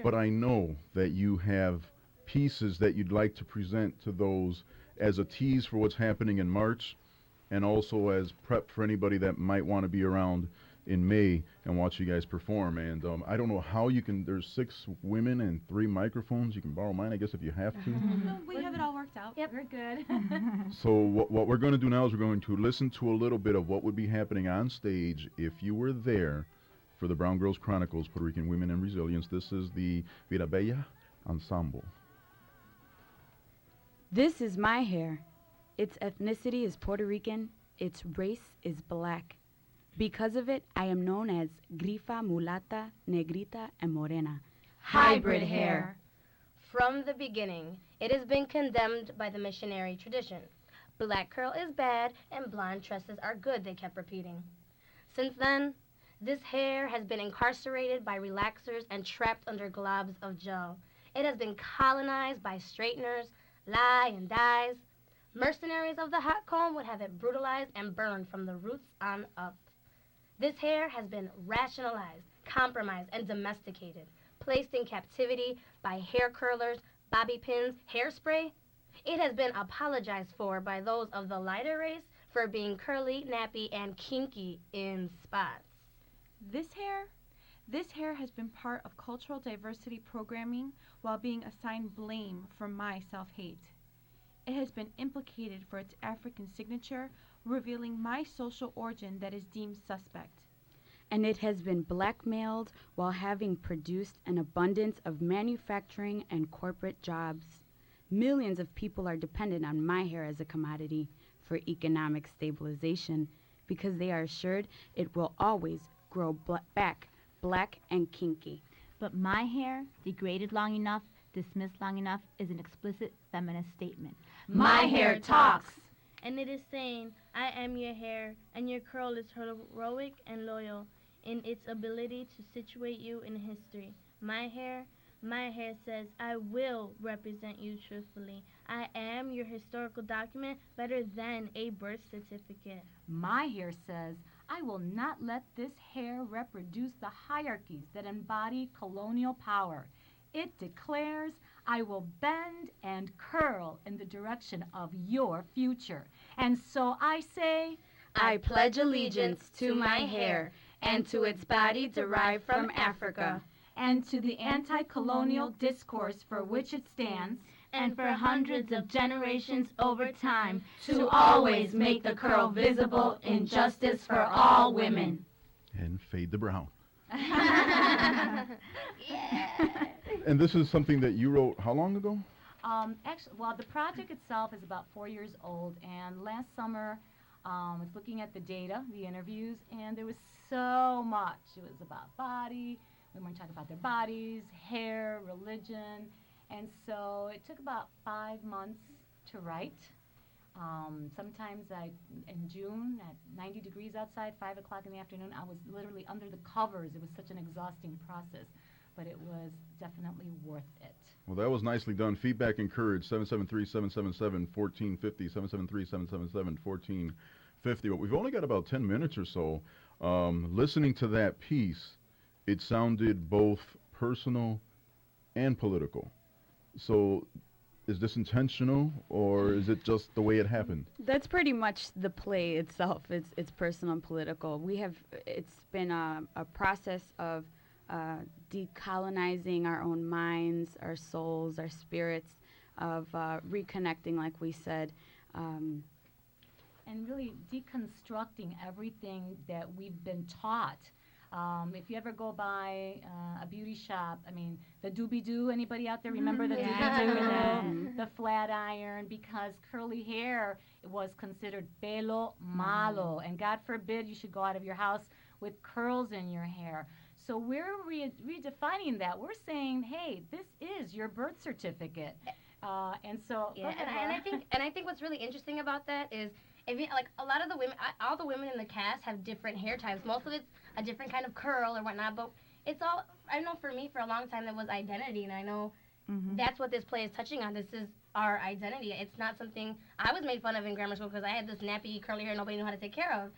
But I know that you have pieces that you'd like to present to those as a tease for what's happening in March, and also as prep for anybody that might want to be around in May and watch you guys perform. And I don't know how you can. There's 6 women and 3 microphones. You can borrow mine, I guess, if you have to. No, we have it all worked out. Yep. We're good. So what we're going to do now is we're going to listen to a little bit of what would be happening on stage if you were there for the Brown Girls Chronicles, Puerto Rican Women and Resilience. This is the Vida Bella Ensemble. This is my hair. Its ethnicity is Puerto Rican. Its race is black. Because of it, I am known as Grifa, Mulata, Negrita, and Morena. Hybrid hair. From the beginning, it has been condemned by the missionary tradition. Black curl is bad and blonde tresses are good, they kept repeating. Since then, this hair has been incarcerated by relaxers and trapped under globs of gel. It has been colonized by straighteners, lye, and dyes. Mercenaries of the hot comb would have it brutalized and burned from the roots on up. This hair has been rationalized, compromised, and domesticated, placed in captivity by hair curlers, bobby pins, hairspray. It has been apologized for by those of the lighter race for being curly, nappy, and kinky in spots. This hair has been part of cultural diversity programming while being assigned blame for my self-hate. It has been implicated for its African signature, revealing my social origin that is deemed suspect. And it has been blackmailed while having produced an abundance of manufacturing and corporate jobs. Millions of people are dependent on my hair as a commodity for economic stabilization because they are assured it will always grow back black and kinky. But my hair, degraded long enough, dismissed long enough, is an explicit feminist statement. My hair talks. And it is saying, I am your hair, and your curl is heroic and loyal in its ability to situate you in history. My hair says, I will represent you truthfully. I am your historical document better than a birth certificate. My hair says, I will not let this hair reproduce the hierarchies that embody colonial power. It declares, I will bend and curl in the direction of your future. And so I say, I pledge allegiance to my hair and to its body derived from Africa, and to the anti-colonial discourse for which it stands, And for hundreds of generations over time, to always make the curl visible in justice for all women. And fade the brown. Yeah. And this is something that you wrote how long ago? Well, the project itself is about 4 years old, and last summer I was looking at the data, the interviews, and there was so much. It was about body, women talking about their bodies, hair, religion, and so it took about 5 months to write. Sometimes in June, at 90 degrees outside, 5 o'clock in the afternoon, I was literally under the covers. It was such an exhausting process, but it was definitely worth it. Well, that was nicely done. Feedback encouraged. 773-777-1450, 773-777-1450. But we've only got about 10 minutes or so. Listening to that piece, it sounded both personal and political. So is this intentional, or is it just the way it happened? That's pretty much the play itself. It's personal and political. It's been a process of decolonizing our own minds, our souls, our spirits, of reconnecting, like we said. And really deconstructing everything that we've been taught. If you ever go by a beauty shop, I mean, the doobie-doo, anybody out there remember the doobie-doo and the flat iron? Because curly hair was considered pelo malo, and God forbid you should go out of your house with curls in your hair. So we're redefining that. We're saying, hey, this is your birth certificate. And so, Yeah, and I think what's really interesting about that is, if you, like, a lot of the women, all the women in the cast have different hair types. Most of it's a different kind of curl or whatnot, but it's all, I know for me, for a long time, that was identity, and I know that's what this play is touching on. This is our identity. It's not something I was made fun of in grammar school because I had this nappy, curly hair nobody knew how to take care of.